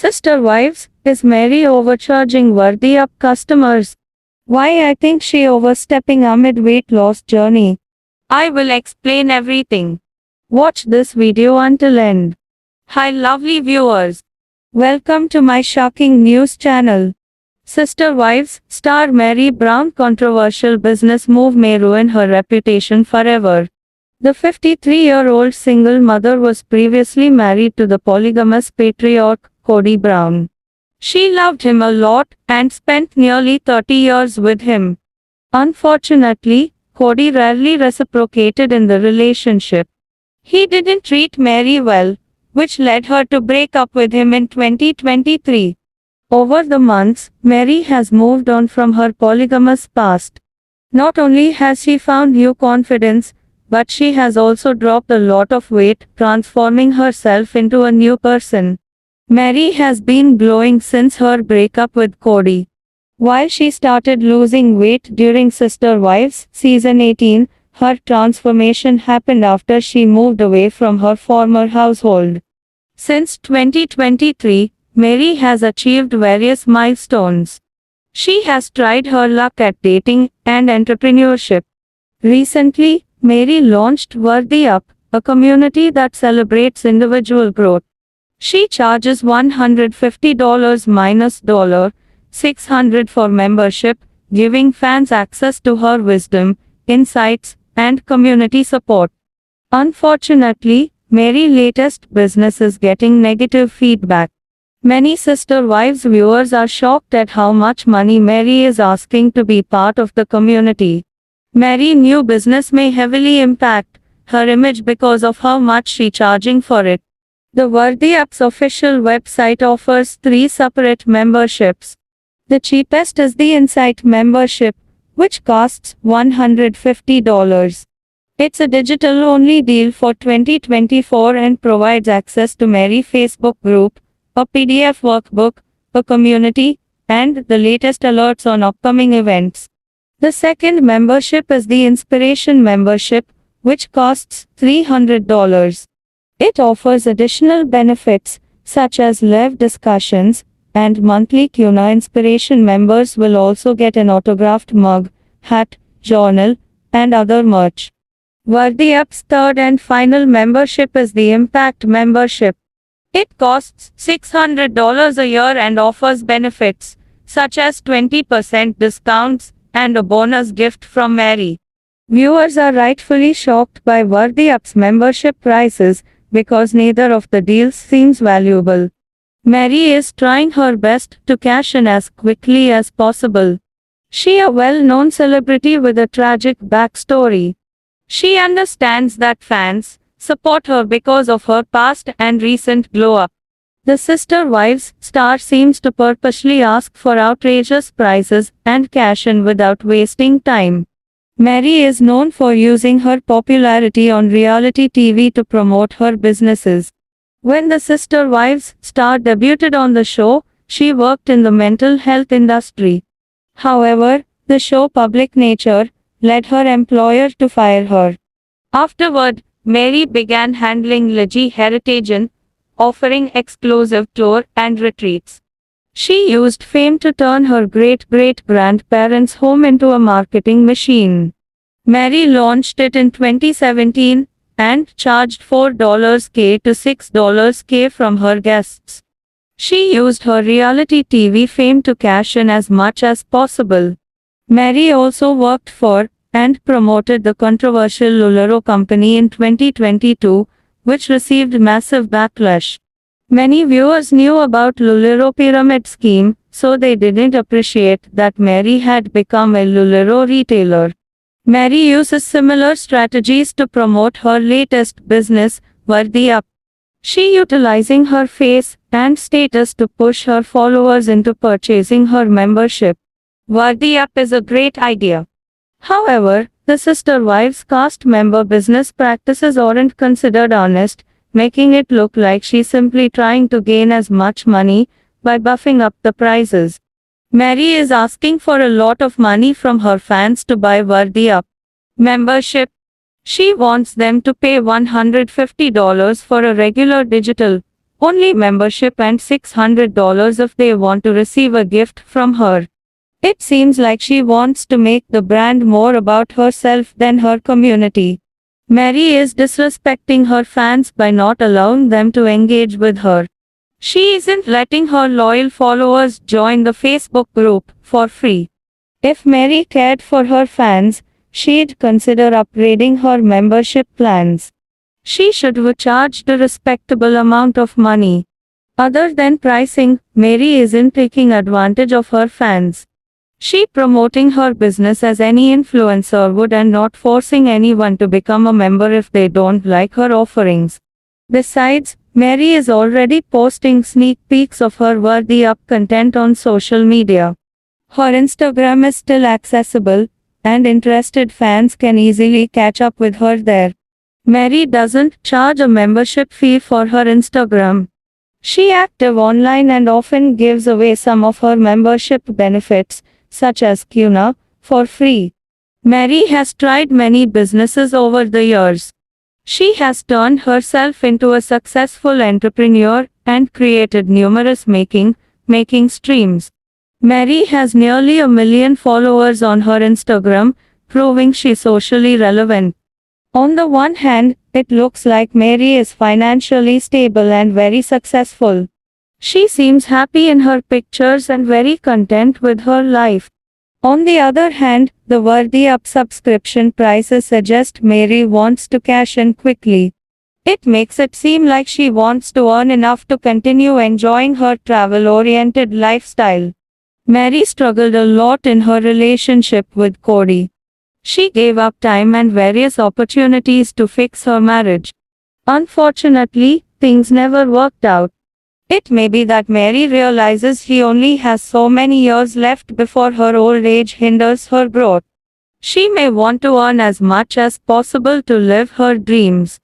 Sister Wives, is Mary overcharging worthy up customers? Why I think she overstepping amid weight loss journey. I will explain everything. Watch this video until end. Hi lovely viewers. Welcome to my shocking news channel. Sister Wives, star Mary Brown controversial business move may ruin her reputation forever. The 53-year-old single mother was previously married to the polygamous patriarch, Kody Brown. She loved him a lot, and spent nearly 30 years with him. Unfortunately, Kody rarely reciprocated in the relationship. He didn't treat Mary well, which led her to break up with him in 2023. Over the months, Mary has moved on from her polygamous past. Not only has she found new confidence, but she has also dropped a lot of weight, transforming herself into a new person. Mary has been glowing since her breakup with Kody. While she started losing weight during Sister Wives season 18, her transformation happened after she moved away from her former household. Since 2023, Mary has achieved various milestones. She has tried her luck at dating and entrepreneurship. Recently, Mary launched Worthy Up, a community that celebrates individual growth. She charges $150 minus $600 for membership, giving fans access to her wisdom, insights, and community support. Unfortunately, Mary's latest business is getting negative feedback. Many Sister Wives viewers are shocked at how much money Mary is asking to be part of the community. Mary's new business may heavily impact her image because of how much she charging for it. The Worthy Up's official website offers 3 separate memberships. The cheapest is the Insight membership, which costs $150. It's a digital-only deal for 2024 and provides access to Mary Facebook group, a PDF workbook, a community, and the latest alerts on upcoming events. The second membership is the Inspiration membership, which costs $300. It offers additional benefits, such as live discussions, and monthly Q&A. Inspiration members will also get an autographed mug, hat, journal, and other merch. Worthy Up's third and final membership is the Impact membership. It costs $600 a year and offers benefits, such as 20% discounts, and a bonus gift from Mary. Viewers are rightfully shocked by Worthy Up's membership prices, because neither of the deals seems valuable. Mary is trying her best to cash in as quickly as possible. She is a well-known celebrity with a tragic backstory. She understands that fans support her because of her past and recent glow-up. The Sister Wives star seems to purposely ask for outrageous prices and cash in without wasting time. Mary is known for using her popularity on reality TV to promote her businesses. When the Sister Wives star debuted on the show, she worked in the mental health industry. However, the show's public nature led her employer to fire her. Afterward, Mary began handling Ligi Heritage, offering exclusive tour and retreats. She used fame to turn her great-great-grandparents' home into a marketing machine. Mary launched it in 2017 and charged $4K to $6K from her guests. She used her reality TV fame to cash in as much as possible. Mary also worked for and promoted the controversial LuLaRoe company in 2022, which received massive backlash. Many viewers knew about LuLaRoe pyramid scheme, so they didn't appreciate that Mary had become a LuLaRoe retailer. Mary uses similar strategies to promote her latest business, Worthy Up. She utilizing her face and status to push her followers into purchasing her membership. Worthy Up is a great idea. However, the Sister Wives cast member business practices aren't considered honest, making it look like she's simply trying to gain as much money by buffing up the prices. Mary is asking for a lot of money from her fans to buy Worthy Up membership. She wants them to pay $150 for a regular digital Only membership and $600 if they want to receive a gift from her. It seems like she wants to make the brand more about herself than her community. Mary is disrespecting her fans by not allowing them to engage with her. She isn't letting her loyal followers join the Facebook group for free. If Mary cared for her fans, she'd consider upgrading her membership plans. She should have charged a respectable amount of money. Other than pricing, Mary isn't taking advantage of her fans. She promoting her business as any influencer would and not forcing anyone to become a member if they don't like her offerings. Besides, Mary is already posting sneak peeks of her worthy up content on social media. Her Instagram is still accessible, and interested fans can easily catch up with her there. Mary doesn't charge a membership fee for her Instagram. She active online and often gives away some of her membership benefits, such as Kuna, for free. Mary has tried many businesses over the years. She has turned herself into a successful entrepreneur and created numerous making streams. Mary has nearly 1 million followers on her Instagram, proving she's socially relevant. On the one hand, it looks like Mary is financially stable and very successful. She seems happy in her pictures and very content with her life. On the other hand, the worthy up subscription prices suggest Mary wants to cash in quickly. It makes it seem like she wants to earn enough to continue enjoying her travel-oriented lifestyle. Mary struggled a lot in her relationship with Cody. She gave up time and various opportunities to fix her marriage. Unfortunately, things never worked out. It may be that Mary realizes she only has so many years left before her old age hinders her growth. She may want to earn as much as possible to live her dreams.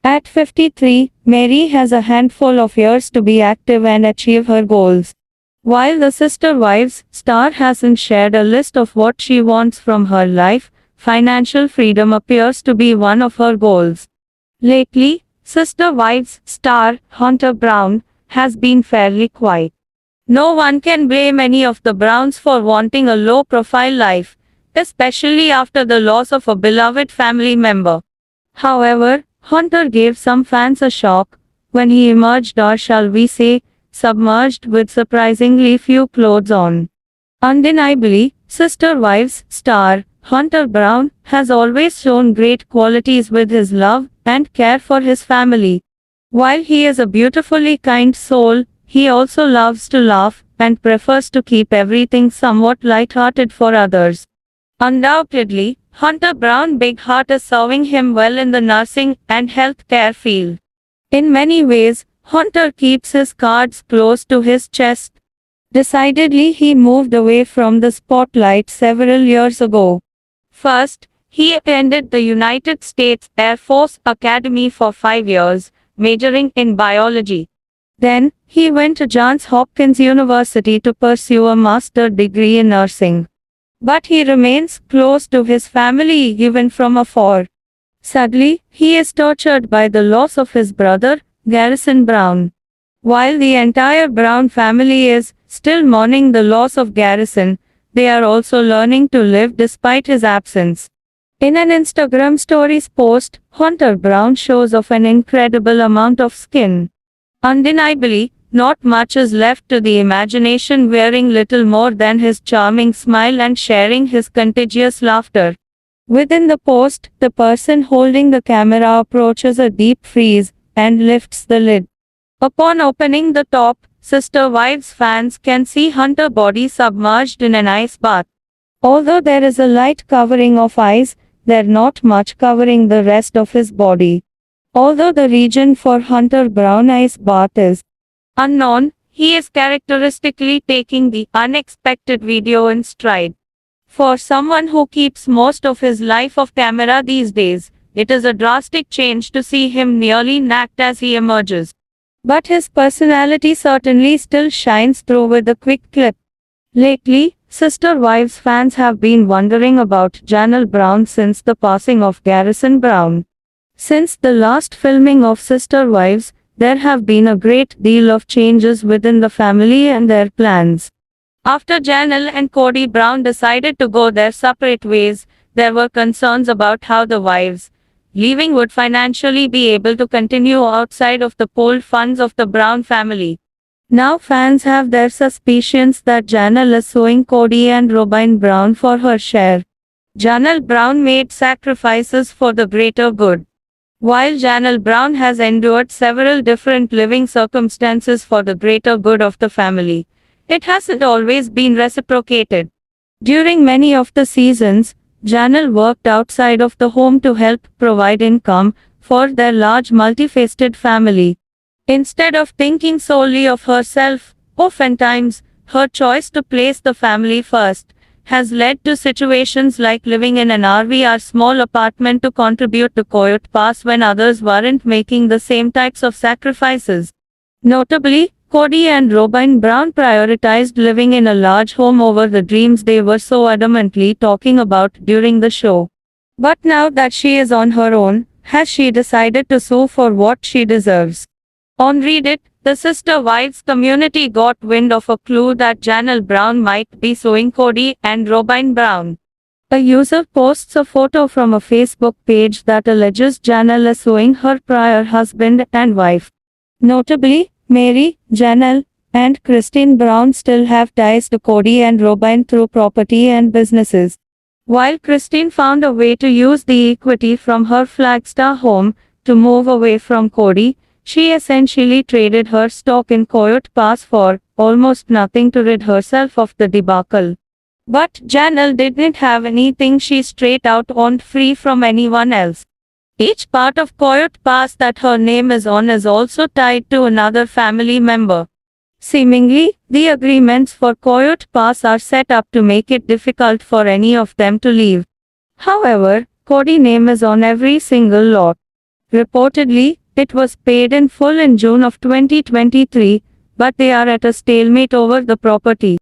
At 53, Mary has a handful of years to be active and achieve her goals. While the Sister Wives star hasn't shared a list of what she wants from her life, financial freedom appears to be one of her goals. Lately, Sister Wives star Hunter Brown has been fairly quiet. No one can blame any of the Browns for wanting a low-profile life, especially after the loss of a beloved family member. However, Hunter gave some fans a shock when he emerged, or shall we say, submerged, with surprisingly few clothes on. Undeniably, Sister Wives star Hunter Brown has always shown great qualities with his love and care for his family. While he is a beautifully kind soul, he also loves to laugh and prefers to keep everything somewhat light-hearted for others. Undoubtedly, Hunter Brown's big heart is serving him well in the nursing and healthcare field. In many ways, Hunter keeps his cards close to his chest. Decidedly, he moved away from the spotlight several years ago. First, he attended the United States Air Force Academy for 5 years, majoring in biology. Then, he went to Johns Hopkins University to pursue a master's degree in nursing. But he remains close to his family even from afar. Sadly, he is tortured by the loss of his brother, Garrison Brown. While the entire Brown family is still mourning the loss of Garrison, they are also learning to live despite his absence. In an Instagram stories post, Hunter Brown shows off an incredible amount of skin. Undeniably, not much is left to the imagination, wearing little more than his charming smile and sharing his contagious laughter. Within the post, the person holding the camera approaches a deep freeze and lifts the lid. Upon opening the top, Sister Wives fans can see Hunter's body submerged in an ice bath. Although there is a light covering of ice, there's not much covering the rest of his body. Although the region for Hunter Brown ice bath is unknown, he is characteristically taking the unexpected video in stride. For someone who keeps most of his life off camera these days, it is a drastic change to see him nearly naked as he emerges. But his personality certainly still shines through with a quick clip. Lately, Sister Wives fans have been wondering about Janelle Brown since the passing of Garrison Brown. Since the last filming of Sister Wives, there have been a great deal of changes within the family and their plans. After Janelle and Cody Brown decided to go their separate ways, there were concerns about how the wives leaving would financially be able to continue outside of the pooled funds of the Brown family. Now fans have their suspicions that Janelle is suing Cody and Robin Brown for her share. Janelle Brown made sacrifices for the greater good. While Janelle Brown has endured several different living circumstances for the greater good of the family, it hasn't always been reciprocated. During many of the seasons, Janelle worked outside of the home to help provide income for their large multifaceted family. Instead of thinking solely of herself, oftentimes, her choice to place the family first has led to situations like living in an RV or small apartment to contribute to Coyote Pass when others weren't making the same types of sacrifices. Notably, Cody and Robin Brown prioritized living in a large home over the dreams they were so adamantly talking about during the show. But now that she is on her own, has she decided to sue for what she deserves? On Reddit, the sister wives community got wind of a clue that Janelle Brown might be suing Cody and Robin Brown. A user posts a photo from a Facebook page that alleges Janelle is suing her prior husband and wife. Notably, Mary, Janelle, and Christine Brown still have ties to Cody and Robin through property and businesses. While Christine found a way to use the equity from her Flagstaff home to move away from Cody, she essentially traded her stock in Coyote Pass for almost nothing to rid herself of the debacle. But Janelle didn't have anything she straight out owned free from anyone else. Each part of Coyote Pass that her name is on is also tied to another family member. Seemingly, the agreements for Coyote Pass are set up to make it difficult for any of them to leave. However, Cody's name is on every single lot. Reportedly, it was paid in full in June of 2023, but they are at a stalemate over the property.